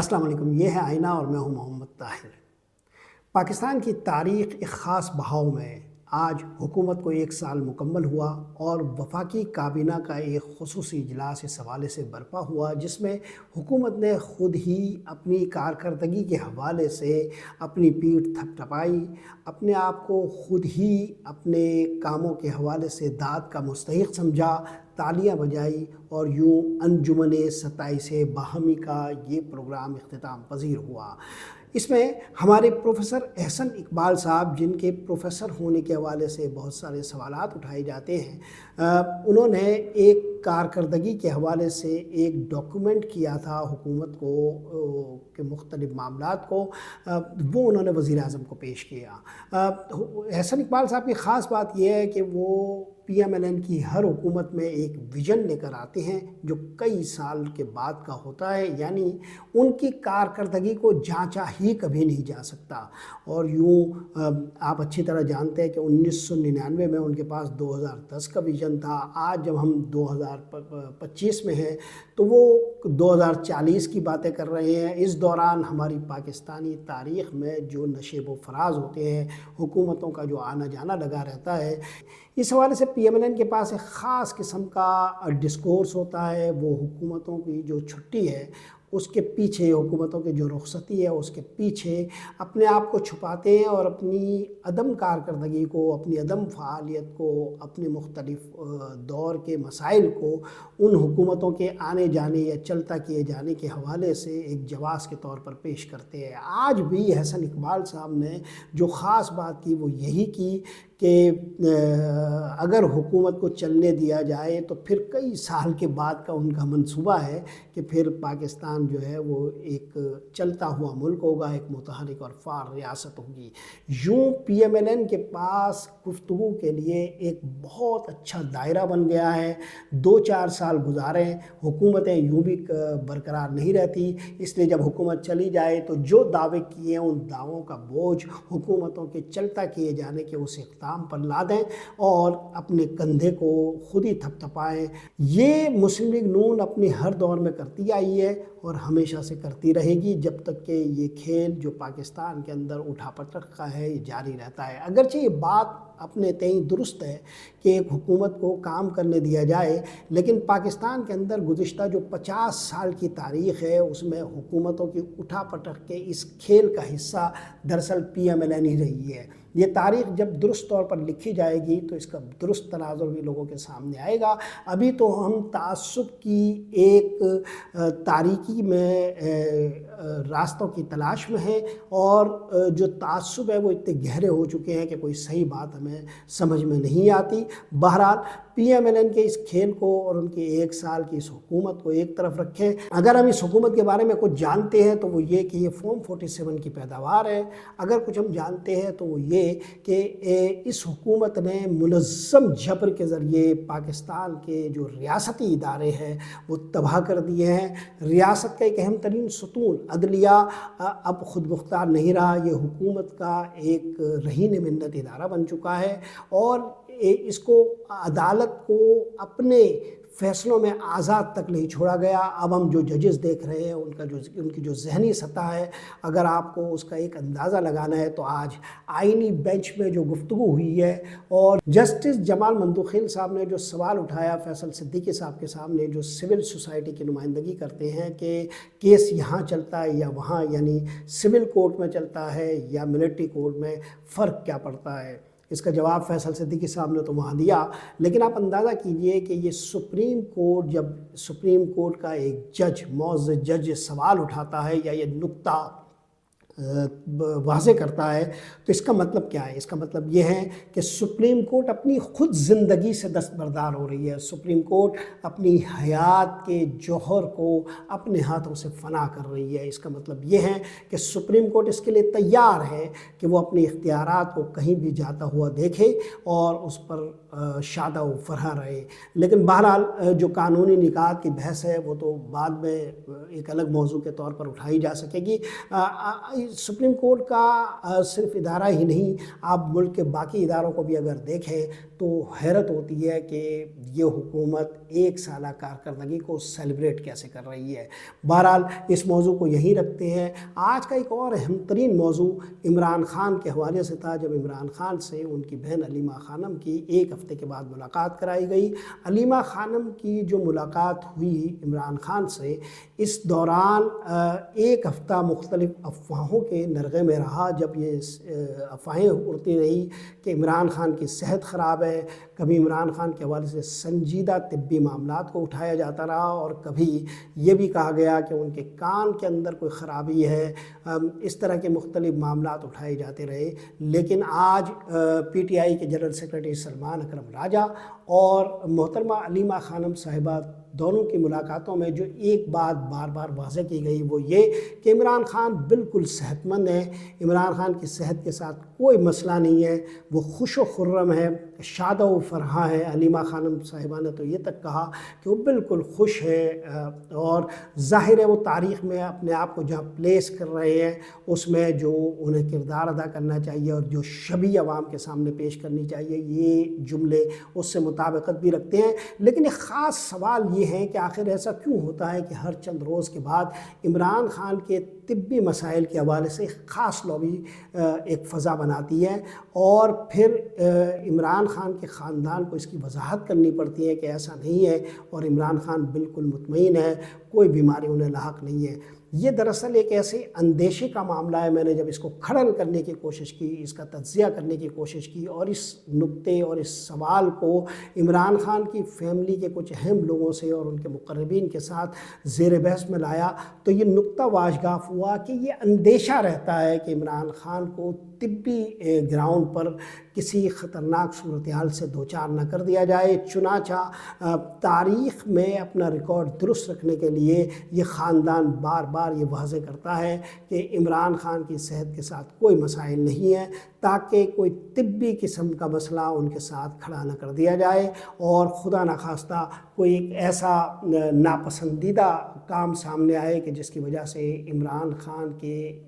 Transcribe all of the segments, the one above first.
السلام علیکم، یہ ہے آئینہ اور میں ہوں محمد طاہر۔ پاکستان کی تاریخ ایک خاص بہاؤ میں آج حکومت کو 1 سال مکمل ہوا اور وفاقی کابینہ کا ایک خصوصی اجلاس اس حوالے سے برپا ہوا، جس میں حکومت نے خود ہی اپنی کارکردگی کے حوالے سے اپنی پیٹھ تھپتھپائی، اپنے آپ کو خود ہی اپنے کاموں کے حوالے سے داد کا مستحق سمجھا، تالیاں بجائی اور یوں انجمن 27 باہمی کا یہ پروگرام اختتام پذیر ہوا۔ اس میں ہمارے پروفیسر احسن اقبال صاحب، جن کے پروفیسر ہونے کے حوالے سے بہت سارے سوالات اٹھائے جاتے ہیں، انہوں نے ایک کارکردگی کے حوالے سے ایک ڈاکومنٹ کیا تھا حکومت کو کے مختلف معاملات کو، وہ انہوں نے وزیر اعظم کو پیش کیا۔ احسن اقبال صاحب کی خاص بات یہ ہے کہ وہ PMLN کی ہر حکومت میں ایک ویژن لے کر آتے ہیں جو کئی سال کے بعد کا ہوتا ہے، یعنی ان کی کارکردگی کو جانچا ہی کبھی نہیں جا سکتا۔ اور یوں آپ اچھی طرح جانتے ہیں کہ 1999 میں ان کے پاس 2010 کا ویژن تھا، آج جب ہم 2025 میں ہیں تو وہ 2040 کی باتیں کر رہے ہیں۔ اس دوران ہماری پاکستانی تاریخ میں جو نشیب و فراز ہوتے ہیں، حکومتوں کا جو آنا جانا لگا رہتا ہے، اس حوالے سے PMLN کے پاس ایک خاص قسم کا ڈسکورس ہوتا ہے۔ وہ حکومتوں کی جو چھٹی ہے اس کے پیچھے، حکومتوں کی جو رخصتی ہے اس کے پیچھے اپنے آپ کو چھپاتے ہیں اور اپنی عدم کارکردگی کو، اپنی عدم فعالیت کو، اپنے مختلف دور کے مسائل کو ان حکومتوں کے آنے جانے یا چلتا کیے جانے کے حوالے سے ایک جواز کے طور پر پیش کرتے ہیں۔ آج بھی احسن اقبال صاحب نے جو خاص بات کی وہ یہی کی کہ اگر حکومت کو چلنے دیا جائے تو پھر کئی سال کے بعد کا ان کا منصوبہ ہے کہ پھر پاکستان جو ہے وہ ایک چلتا ہوا ملک ہوگا، ایک متحرک اور فعال ریاست ہوگی۔ یوں PMLN کے پاس گفتگو کے لیے ایک بہت اچھا دائرہ بن گیا ہے۔ 2-4 سال گزارے، حکومتیں یوں بھی برقرار نہیں رہتی، اس لیے جب حکومت چلی جائے تو جو دعوے کیے ہیں ان دعووں کا بوجھ حکومتوں کے چلتا کیے جانے کے اس اقدام پر لا دیں اور اپنے کندھے کو خود ہی تھپتھپائیں۔ یہ مسلم لیگ نون اپنے ہر دور میں کرتی آئی ہے اور ہمیشہ سے کرتی رہے گی جب تک کہ یہ کھیل جو پاکستان کے اندر اٹھا پٹک کا ہے یہ جاری رہتا ہے۔ اگرچہ یہ بات اپنے تئیں درست ہے کہ ایک حکومت کو کام کرنے دیا جائے، لیکن پاکستان کے اندر گزشتہ جو 50 سال کی تاریخ ہے اس میں حکومتوں کی اٹھا پٹک کے اس کھیل کا حصہ دراصل PMLN ہی رہی ہے۔ یہ تاریخ جب درست طور پر لکھی جائے گی تو اس کا درست تناظر بھی لوگوں کے سامنے آئے گا۔ ابھی تو ہم تعصب کی ایک تاریکی میں راستوں کی تلاش میں ہیں اور جو تعصب ہے وہ اتنے گہرے ہو چکے ہیں کہ کوئی صحیح بات ہمیں سمجھ میں نہیں آتی۔ بہرحال PMLN کے اس کھیل کو اور ان کی 1 سال کی اس حکومت کو ایک طرف رکھیں۔ اگر ہم اس حکومت کے بارے میں کچھ جانتے ہیں تو وہ یہ کہ یہ فارم 47 کی پیداوار ہے۔ اگر کچھ ہم جانتے ہیں تو وہ یہ کہ اس حکومت نے منظم جبر کے ذریعے پاکستان کے جو ریاستی ادارے ہیں وہ تباہ کر دیے ہیں۔ ریاست کا ایک اہم ترین ستون عدلیہ اب خود مختار نہیں رہا، یہ حکومت کا ایک رہین منت ادارہ بن چکا ہے اور اس کو عدالت کو اپنے فیصلوں میں آزاد تک نہیں چھوڑا گیا۔ اب ہم جو ججز دیکھ رہے ہیں ان کی جو ذہنی سطح ہے، اگر آپ کو اس کا ایک اندازہ لگانا ہے تو آج آئینی بینچ میں جو گفتگو ہوئی ہے اور جسٹس جمال مندوخیل صاحب نے جو سوال اٹھایا فیصل صدیقی صاحب کے سامنے، جو سول سوسائٹی کی نمائندگی کرتے ہیں کہ کیس یہاں چلتا ہے یا وہاں، یعنی سول کورٹ میں چلتا ہے یا ملٹری کورٹ میں، فرق کیا پڑتا ہے؟ اس کا جواب فیصل صدیقی صاحب نے تو وہاں دیا، لیکن آپ اندازہ کیجئے کہ یہ سپریم کورٹ، جب سپریم کورٹ کا ایک جج، معزز جج یہ سوال اٹھاتا ہے یا یہ نکتہ واضح کرتا ہے تو اس کا مطلب کیا ہے؟ اس کا مطلب یہ ہے کہ سپریم کورٹ اپنی خود زندگی سے دستبردار ہو رہی ہے۔ سپریم کورٹ اپنی حیات کے جوہر کو اپنے ہاتھوں سے فنا کر رہی ہے۔ اس کا مطلب یہ ہے کہ سپریم کورٹ اس کے لیے تیار ہے کہ وہ اپنے اختیارات کو کہیں بھی جاتا ہوا دیکھے اور اس پر شادہ و فرح رہے۔ لیکن بہرحال جو قانونی نکات کی بحث ہے وہ تو بعد میں ایک الگ موضوع کے طور پر اٹھائی جا سکے گی۔ سپریم کورٹ کا صرف ادارہ ہی نہیں، آپ ملک کے باقی اداروں کو بھی اگر دیکھیں تو حیرت ہوتی ہے کہ یہ حکومت 1 سالہ کارکردگی کو سیلیبریٹ کیسے کر رہی ہے۔ بہرحال اس موضوع کو یہیں رکھتے ہیں۔ آج کا ایک اور اہم ترین موضوع عمران خان کے حوالے سے تھا، جب عمران خان سے ان کی بہن علیمہ خانم کی 1 ہفتے کے بعد ملاقات کرائی گئی۔ علیمہ خانم کی جو ملاقات ہوئی عمران خان سے، اس دوران 1 ہفتہ مختلف افواہوں کے نرغے میں رہا، جب یہ افواہیں اڑتی رہی کہ عمران خان کی صحت خراب ہے، کبھی عمران خان کے حوالے سے سنجیدہ طبی معاملات کو اٹھایا جاتا رہا، اور کبھی یہ بھی کہا گیا کہ ان کے کان کے اندر کوئی خرابی ہے۔ اس طرح کے مختلف معاملات اٹھائے جاتے رہے، لیکن آج پی ٹی آئی کے جنرل سیکرٹری سلمان اکرم راجہ اور محترمہ علیمہ خانم صاحبہ دونوں کی ملاقاتوں میں جو ایک بات بار بار واضح کی گئی وہ یہ کہ عمران خان بالکل صحت مند ہے، عمران خان کی صحت کے ساتھ کوئی مسئلہ نہیں ہے، وہ خوش و خرم ہے، شاد و فرحاں ہے۔ علیمہ خانم صاحبہ نے تو یہ تک کہا کہ وہ بالکل خوش ہے، اور ظاہر ہے وہ تاریخ میں اپنے آپ کو جہاں پلیس کر رہے ہیں اس میں جو انہیں کردار ادا کرنا چاہیے اور جو شبیہ عوام کے سامنے پیش کرنی چاہیے، یہ جملے اس سے مطابقت بھی رکھتے ہیں۔ لیکن ایک خاص سوال یہ ہے کہ آخر ایسا کیوں ہوتا ہے کہ ہر چند روز کے بعد عمران خان کے طبی مسائل کے حوالے سے خاص لابی ایک فضا بناتی ہے، اور پھر عمران خان کے خاندان کو اس کی وضاحت کرنی پڑتی ہے کہ ایسا نہیں ہے اور عمران خان بالکل مطمئن ہے، کوئی بیماری انہیں لاحق نہیں ہے۔ یہ دراصل ایک ایسے اندیشے کا معاملہ ہے۔ میں نے جب اس کو کھڑل کرنے کی کوشش کی، اس کا تجزیہ کرنے کی کوشش کی اور اس نکتے اور اس سوال کو عمران خان کی فیملی کے کچھ اہم لوگوں سے اور ان کے مقربین کے ساتھ زیر بحث میں لایا، تو یہ نکتہ واشگاف ہوا کہ یہ اندیشہ رہتا ہے کہ عمران خان کو طبی گراؤنڈ پر کسی خطرناک صورتحال سے دوچار نہ کر دیا جائے۔ چنانچہ تاریخ میں اپنا ریکارڈ درست رکھنے کے لیے یہ خاندان بار بار یہ واضح کرتا ہے کہ عمران خان کی صحت کے ساتھ کوئی مسائل نہیں ہیں، تاکہ کوئی طبی قسم کا مسئلہ ان کے ساتھ کھڑا نہ کر دیا جائے اور خدا نخواستہ کوئی ایک ایسا ناپسندیدہ کام سامنے آئے کہ جس کی وجہ سے عمران خان کے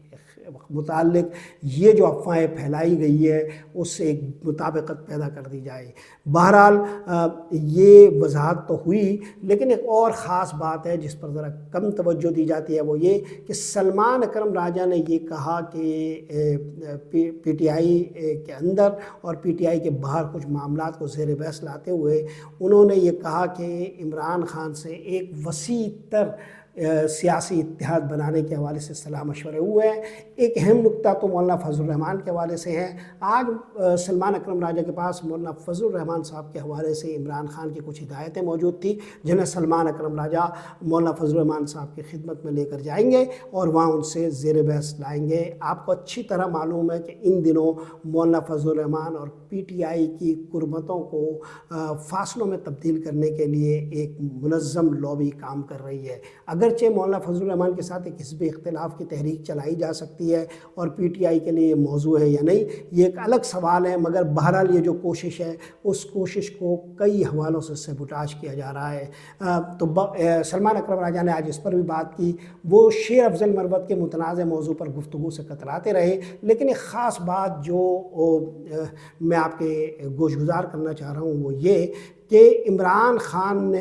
متعلق یہ جو افواہیں پھیلائی گئی ہے اس سے ایک مطابقت پیدا کر دی جائے۔ بہرحال یہ وضاحت تو ہوئی، لیکن ایک اور خاص بات ہے جس پر ذرا کم توجہ دی جاتی ہے، وہ یہ کہ سلمان اکرم راجہ نے یہ کہا کہ پی ٹی آئی کے اندر اور پی ٹی آئی کے باہر کچھ معاملات کو زیر بحث لاتے ہوئے انہوں نے یہ کہا کہ عمران خان سے ایک وسیع تر سیاسی اتحاد بنانے کے حوالے سے صلاح مشورے ہوئے ہیں۔ ایک اہم نکتہ تو مولانا فضل الرحمان کے حوالے سے ہے۔ آج سلمان اکرم راجہ کے پاس مولانا فضل الرحمان صاحب کے حوالے سے عمران خان کی کچھ ہدایتیں موجود تھیں، جنہیں سلمان اکرم راجہ مولانا فضل الرحمان صاحب کی خدمت میں لے کر جائیں گے اور وہاں ان سے زیر بحث لائیں گے۔ آپ کو اچھی طرح معلوم ہے کہ ان دنوں مولانا فضل الرحمان اور پی ٹی آئی کی قربتوں کو فاصلوں میں تبدیل کرنے کے لیے ایک منظم لابی کام کر رہی ہے۔ اگرچہ مولانا فضل الرحمان کے ساتھ ایک حزبی اختلاف کی تحریک چلائی جا سکتی ہے اور پی ٹی آئی کے لیے یہ موضوع ہے یا نہیں، یہ ایک الگ سوال ہے، مگر بہرحال یہ جو کوشش ہے اس کوشش کو کئی حوالوں سے سیبوٹاژ کیا جا رہا ہے۔ تو سلمان اکرم راجہ نے آج اس پر بھی بات کی۔ وہ شیر افضل مروت کے متنازع موضوع پر گفتگو سے کتراتے رہے، لیکن ایک خاص بات جو میں آپ کے گوش گزار کرنا چاہ رہا ہوں وہ یہ کہ عمران خان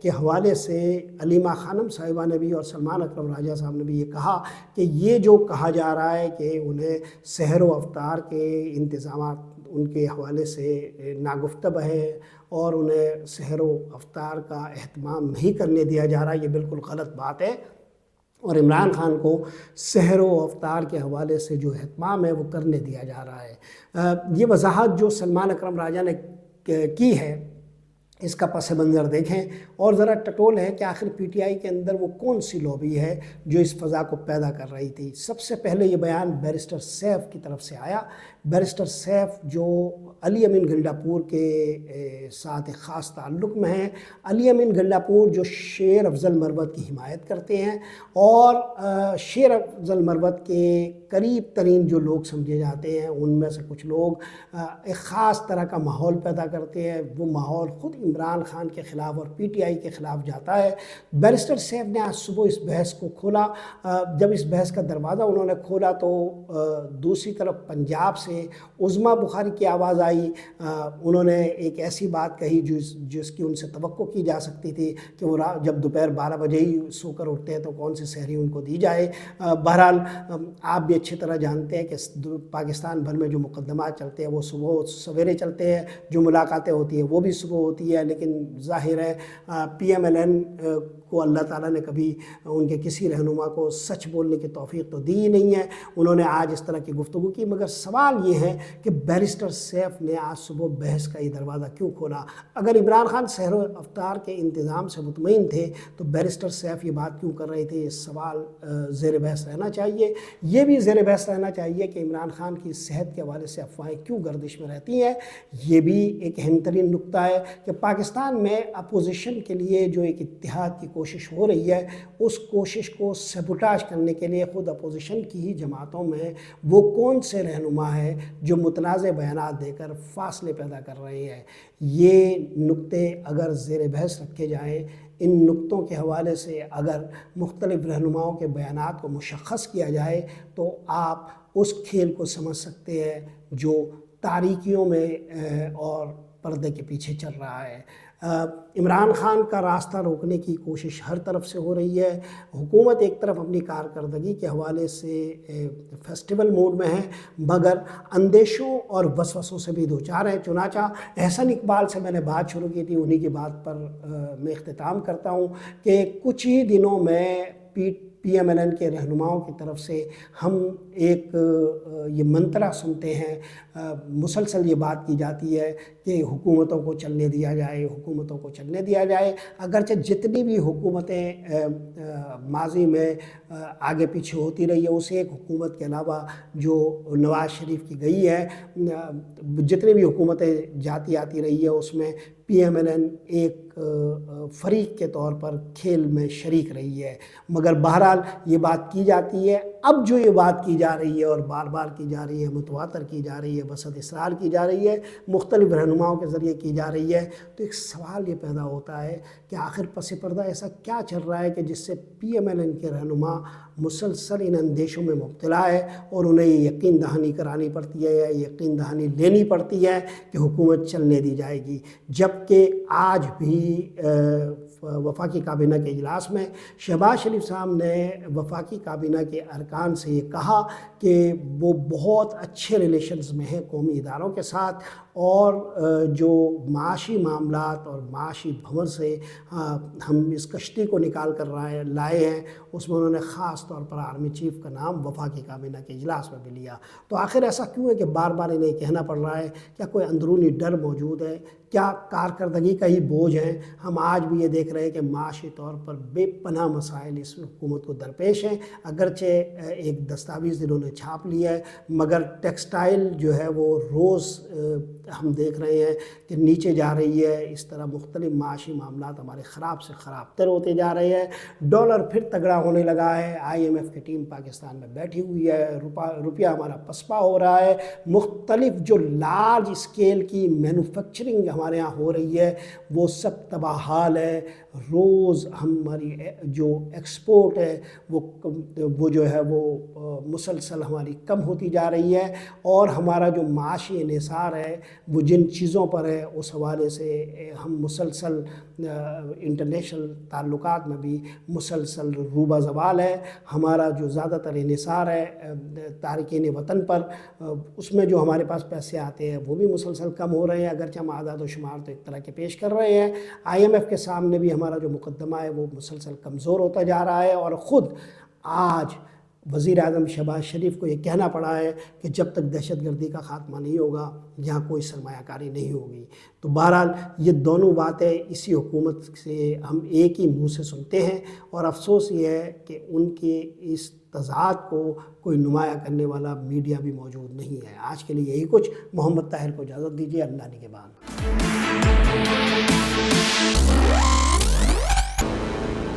کے حوالے سے علیمہ خانم صاحبہ نے بھی اور سلمان اکرم راجہ صاحب نے بھی یہ کہا کہ یہ جو کہا جا رہا ہے کہ انہیں سحر و افطار کے انتظامات ان کے حوالے سے ناگفتہ ہے اور انہیں سحر و افطار کا اہتمام نہیں کرنے دیا جا رہا، یہ بالکل غلط بات ہے، اور عمران خان کو سحر و افطار کے حوالے سے جو اہتمام ہے وہ کرنے دیا جا رہا ہے۔ یہ وضاحت جو سلمان اکرم راجہ نے کی ہے اس کا پس منظر دیکھیں اور ذرا ٹٹول ہے کہ آخر پی ٹی آئی کے اندر وہ کون سی لابی ہے جو اس فضا کو پیدا کر رہی تھی۔ سب سے پہلے یہ بیان بیرسٹر سیف کی طرف سے آیا۔ بیرسٹر سیف جو علی امین گنڈاپور کے ساتھ ایک خاص تعلق میں ہیں، علی امین گنڈاپور جو شیر افضل مروت کی حمایت کرتے ہیں اور شیر افضل مروت کے قریب ترین جو لوگ سمجھے جاتے ہیں ان میں سے کچھ لوگ ایک خاص طرح کا ماحول پیدا کرتے ہیں۔ وہ ماحول خود عمران خان کے خلاف اور پی ٹی آئی کے خلاف جاتا ہے۔ بیرسٹر سیف نے آج صبح اس بحث کو کھولا۔ جب اس بحث کا دروازہ انہوں نے کھولا تو دوسری طرف پنجاب سے عظمیٰ بخاری کی آواز آئی۔ انہوں نے ایک ایسی بات کہی جس کی ان سے توقع کی جا سکتی تھی کہ وہ جب دوپہر 12 بجے ہی سو کر اٹھتے ہیں تو کون سی سحری ان کو دی جائے۔ بہرحال آپ بھی اچھی طرح جانتے ہیں کہ پاکستان بھر میں جو مقدمات چلتے ہیں وہ صبح سویرے چلتے ہیں، جو ملاقاتیں ہوتی ہیں وہ بھی صبح ہوتی ہے، لیکن ظاہر ہے پی ایم ایل این کو اللہ تعالیٰ نے کبھی ان کے کسی رہنما کو سچ بولنے کی توفیق تو دی ہی نہیں ہے۔ انہوں نے آج اس طرح کی گفتگو کی، مگر سوال یہ ہے کہ بیرسٹر سیف نے آج صبح بحث کا یہ دروازہ کیوں کھولا؟ اگر عمران خان سحر و افطار کے انتظام سے مطمئن تھے تو بیرسٹر سیف یہ بات کیوں کر رہے تھے؟ یہ سوال زیر بحث رہنا چاہیے۔ یہ بھی زیر بحث رہنا چاہیے کہ عمران خان کی صحت کے حوالے سے افواہیں کیوں گردش میں رہتی ہیں۔ یہ بھی ایک اہم ترین نقطہ ہے کہ پاکستان میں اپوزیشن کے لیے جو ایک اتحاد کی کوشش ہو رہی ہے، اس کوشش کو سیبوٹاژ کرنے کے لیے خود اپوزیشن کی ہی جماعتوں میں وہ کون سے رہنما ہے جو متنازع بیانات دے کر فاصلے پیدا کر رہے ہیں۔ یہ نقطے اگر زیر بحث رکھے جائیں، ان نقطوں کے حوالے سے اگر مختلف رہنماؤں کے بیانات کو مشخص کیا جائے تو آپ اس کھیل کو سمجھ سکتے ہیں جو تاریکیوں میں اور پردے کے پیچھے چل رہا ہے۔ عمران خان کا راستہ روکنے کی کوشش ہر طرف سے ہو رہی ہے۔ حکومت ایک طرف اپنی کارکردگی کے حوالے سے فیسٹیول موڈ میں ہے، مگر اندیشوں اور وسوسوں سے بھی دوچار ہے۔ چنانچہ احسن اقبال سے میں نے بات شروع کی تھی، انہی کی بات پر میں اختتام کرتا ہوں کہ کچھ ہی دنوں میں پی ایم ایل این کے رہنماؤں کی طرف سے ہم ایک یہ منترا سنتے ہیں، مسلسل یہ بات کی جاتی ہے کہ حکومتوں کو چلنے دیا جائے، حکومتوں کو چلنے دیا جائے۔ اگرچہ جتنی بھی حکومتیں ماضی میں آگے پیچھے ہوتی رہی ہے، اسے ایک حکومت کے علاوہ جو نواز شریف کی گئی ہے، جتنی بھی حکومتیں جاتی آتی رہی ہے اس میں پی ایم ایل این ایک فریق کے طور پر کھیل میں شریک رہی ہے۔ مگر بہرحال یہ بات کی جاتی ہے، اب جو یہ بات کی جا رہی ہے اور بار بار کی جا رہی ہے، متواتر کی جا رہی ہے، بسط اصرار کی جا رہی ہے، مختلف رہنماؤں کے ذریعے کی جا رہی ہے، تو ایک سوال یہ پیدا ہوتا ہے کہ آخر پس پردہ ایسا کیا چل رہا ہے کہ جس سے پی ایم ایل این کے رہنما مسلسل ان اندیشوں میں مبتلا ہے اور انہیں یہ یقین دہانی کرانی پڑتی ہے یا یقین دہانی لینی پڑتی ہے کہ حکومت چلنے دی جائے گی، جبکہ آج بھی وفاقی کابینہ کے اجلاس میں شہباز شریف صاحب نے وفاقی کابینہ کے ارکان سے یہ کہا کہ وہ بہت اچھے ریلیشنز میں ہیں قومی اداروں کے ساتھ، اور جو معاشی معاملات اور معاشی بھنور سے ہم اس کشتی کو نکال کر لائے ہیں، اس میں انہوں نے خاص طور پر آرمی چیف کا نام وفاقی کابینہ کے اجلاس میں بھی لیا۔ تو آخر ایسا کیوں ہے کہ بار بار انہیں کہنا پڑ رہا ہے؟ کیا کوئی اندرونی ڈر موجود ہے؟ کیا کارکردگی کا ہی بوجھ ہے؟ ہم آج بھی یہ دیکھ رہے ہیں کہ معاشی طور پر بے پناہ مسائل اس حکومت کو درپیش ہیں۔ اگرچہ ایک دستاویز انہوں نے چھاپ لیا ہے، مگر ٹیکسٹائل جو ہے وہ روز ہم دیکھ رہے ہیں کہ نیچے جا رہی ہے۔ اس طرح مختلف معاشی معاملات ہمارے خراب سے خراب تر ہوتے جا رہے ہیں۔ ڈالر پھر تگڑا ہونے لگا ہے، آئی ایم ایف کی ٹیم پاکستان میں بیٹھی ہوئی ہے، روپیہ ہمارا پسپا ہو رہا ہے، مختلف جو لارج اسکیل کی مینوفیکچرنگ ہمارے یہاں ہو رہی ہے وہ سب تباہ حال ہے۔ روز ہماری جو ایکسپورٹ ہے وہ جو ہے وہ مسلسل ہماری کم ہوتی جا رہی ہے، اور ہمارا جو معاشی انحصار ہے وہ جن چیزوں پر ہے اس حوالے سے ہم مسلسل انٹرنیشنل تعلقات میں بھی مسلسل روبہ زوال ہے۔ ہمارا جو زیادہ تر انحصار ہے تارکین وطن پر، اس میں جو ہمارے پاس پیسے آتے ہیں وہ بھی مسلسل کم ہو رہے ہیں، اگرچہ ہم اعداد و شمار تو ایک طرح کے پیش کر رہے ہیں۔ آئی ایم ایف کے سامنے بھی ہمارا جو مقدمہ ہے وہ مسلسل کمزور ہوتا جا رہا ہے، اور خود آج وزیر اعظم شہباز شریف کو یہ کہنا پڑا ہے کہ جب تک دہشت گردی کا خاتمہ نہیں ہوگا یہاں کوئی سرمایہ کاری نہیں ہوگی۔ تو بہرحال یہ دونوں باتیں اسی حکومت سے ہم ایک ہی منہ سے سنتے ہیں، اور افسوس یہ ہے کہ ان کے اس تضاد کو کوئی نمایاں کرنے والا میڈیا بھی موجود نہیں ہے۔ آج کے لیے یہی کچھ۔ محمد طاہر کو اجازت دیجیے، اللہ نگہبان۔